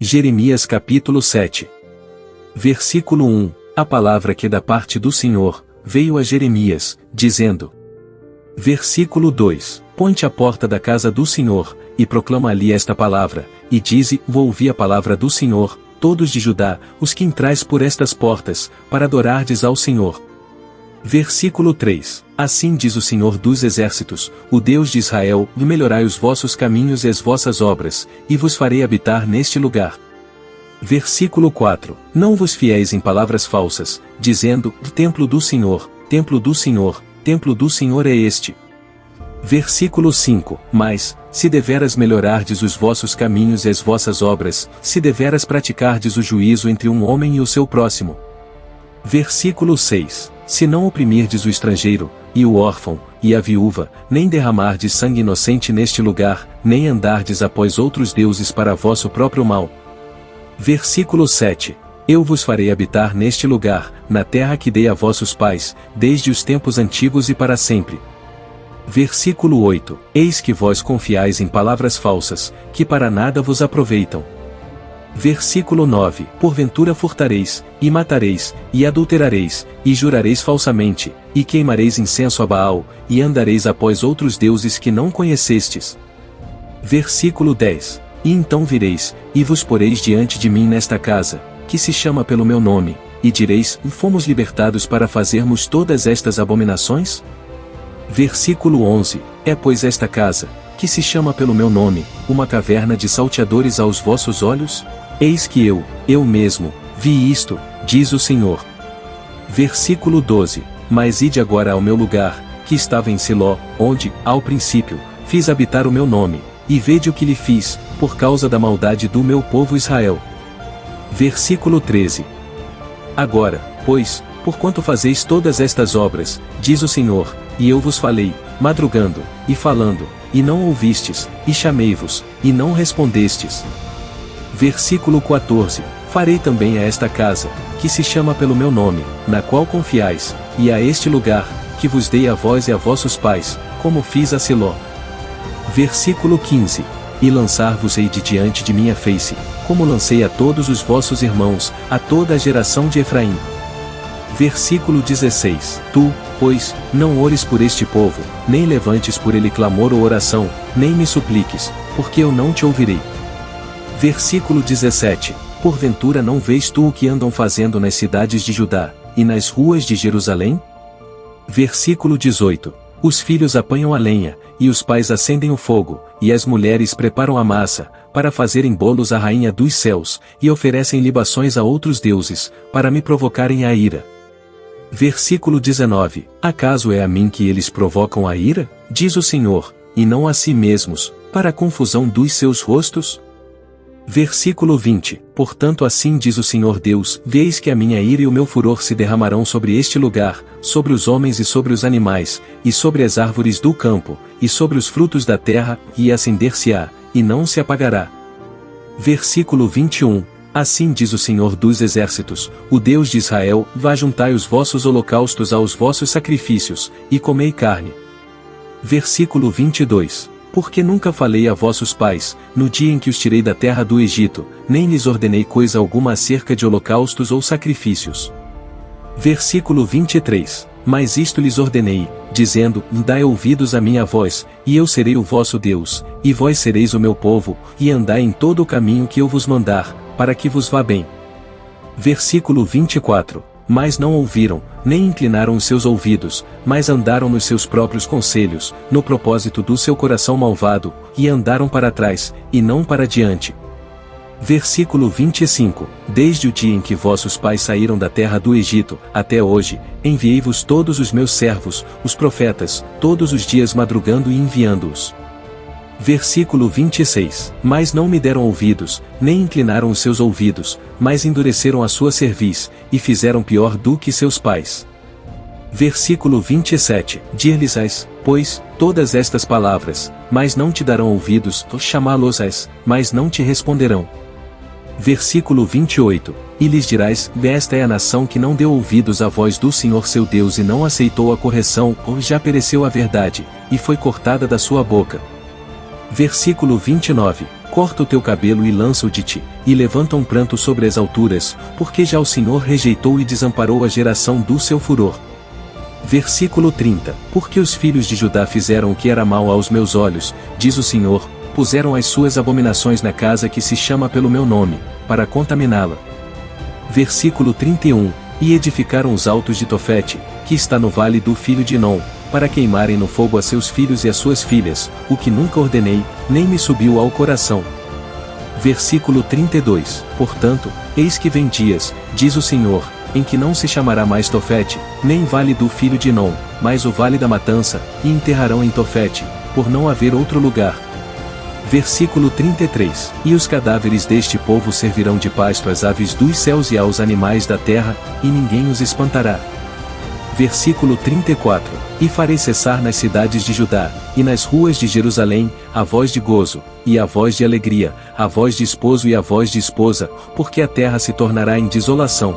Jeremias capítulo 7. Versículo 1. A palavra que da parte do Senhor veio a Jeremias, dizendo. Versículo 2. Põe-te à porta da casa do Senhor, e proclama ali esta palavra, e dize, vou ouvir a palavra do Senhor, todos de Judá, os que entrais por estas portas, para adorardes ao Senhor. Versículo 3. Assim diz o Senhor dos Exércitos, o Deus de Israel, melhorai os vossos caminhos e as vossas obras, e vos farei habitar neste lugar. Versículo 4. Não vos fieis em palavras falsas, dizendo, templo do Senhor, templo do Senhor, templo do Senhor é este. Versículo 5. Mas, se deveras melhorardes os vossos caminhos e as vossas obras, se deveras praticardes o juízo entre um homem e o seu próximo. Versículo 6. Se não oprimirdes o estrangeiro, e o órfão, e a viúva, nem derramardes sangue inocente neste lugar, nem andardes após outros deuses para vosso próprio mal. Versículo 7. Eu vos farei habitar neste lugar, na terra que dei a vossos pais, desde os tempos antigos e para sempre. Versículo 8. Eis que vós confiais em palavras falsas, que para nada vos aproveitam. Versículo 9. Porventura furtareis, e matareis, e adulterareis, e jurareis falsamente, e queimareis incenso a Baal, e andareis após outros deuses que não conhecestes. Versículo 10. E então vireis, e vos poreis diante de mim nesta casa, que se chama pelo meu nome, e direis, fomos libertados para fazermos todas estas abominações? Versículo 11. É pois esta casa, que se chama pelo meu nome, uma caverna de salteadores aos vossos olhos? Eis que eu mesmo, vi isto, diz o Senhor. Versículo 12. Mas ide agora ao meu lugar, que estava em Siló, onde, ao princípio, fiz habitar o meu nome, e vede o que lhe fiz, por causa da maldade do meu povo Israel. Versículo 13. Agora, pois, porquanto fazeis todas estas obras, diz o Senhor, e eu vos falei, madrugando, e falando, e não ouvistes, e chamei-vos, e não respondestes. Versículo 14. Farei também a esta casa, que se chama pelo meu nome, na qual confiais, e a este lugar, que vos dei a vós e a vossos pais, como fiz a Siló. Versículo 15. E lançar-vos-ei de diante de minha face, como lancei a todos os vossos irmãos, a toda a geração de Efraim. Versículo 16. Tu, pois, não ores por este povo, nem levantes por ele clamor ou oração, nem me supliques, porque eu não te ouvirei. Versículo 17. Porventura não vês tu o que andam fazendo nas cidades de Judá, e nas ruas de Jerusalém? Versículo 18. Os filhos apanham a lenha, e os pais acendem o fogo, e as mulheres preparam a massa, para fazerem bolos à rainha dos céus, e oferecem libações a outros deuses, para me provocarem a ira. Versículo 19. Acaso é a mim que eles provocam a ira? Diz o Senhor, e não a si mesmos, para a confusão dos seus rostos? Versículo 20. Portanto assim diz o Senhor Deus, veis que a minha ira e o meu furor se derramarão sobre este lugar, sobre os homens e sobre os animais, e sobre as árvores do campo, e sobre os frutos da terra, e acender-se-á, e não se apagará. Versículo 21. Assim diz o Senhor dos Exércitos, o Deus de Israel, vá juntai os vossos holocaustos aos vossos sacrifícios, e comei carne. Versículo 22. Porque nunca falei a vossos pais, no dia em que os tirei da terra do Egito, nem lhes ordenei coisa alguma acerca de holocaustos ou sacrifícios. Versículo 23. Mas isto lhes ordenei, dizendo, dai ouvidos à minha voz, e eu serei o vosso Deus, e vós sereis o meu povo, e andai em todo o caminho que eu vos mandar, para que vos vá bem. Versículo 24. Mas não ouviram, nem inclinaram os seus ouvidos, mas andaram nos seus próprios conselhos, no propósito do seu coração malvado, e andaram para trás, e não para diante. Versículo 25. Desde o dia em que vossos pais saíram da terra do Egito, até hoje, enviei-vos todos os meus servos, os profetas, todos os dias madrugando e enviando-os. Versículo 26. Mas não me deram ouvidos, nem inclinaram os seus ouvidos, mas endureceram a sua cerviz, e fizeram pior do que seus pais. Versículo 27. Dir-lhes-ás, pois, todas estas palavras, mas não te darão ouvidos, chamá-los-ás, mas não te responderão. Versículo 28. E lhes dirás, esta é a nação que não deu ouvidos à voz do Senhor seu Deus e não aceitou a correção, ou já pereceu a verdade, e foi cortada da sua boca. Versículo 29. corta o teu cabelo e lança-o de ti, e levanta um pranto sobre as alturas, porque já o Senhor rejeitou e desamparou a geração do seu furor. Versículo 30. Porque os filhos de Judá fizeram o que era mal aos meus olhos, diz o Senhor, puseram as suas abominações na casa que se chama pelo meu nome, para contaminá-la. Versículo 31. E edificaram os altos de Tofete, que está no vale do filho de Inom, para queimarem no fogo a seus filhos e a suas filhas, o que nunca ordenei, nem me subiu ao coração. Versículo 32. Portanto, eis que vem dias, diz o Senhor, em que não se chamará mais Tofete, nem vale do filho de Inom, mas o vale da matança, e enterrarão em Tofete, por não haver outro lugar. Versículo 33. E os cadáveres deste povo servirão de pasto às aves dos céus e aos animais da terra, e ninguém os espantará. Versículo 34. E farei cessar nas cidades de Judá, e nas ruas de Jerusalém, a voz de gozo, e a voz de alegria, a voz de esposo e a voz de esposa, porque a terra se tornará em desolação,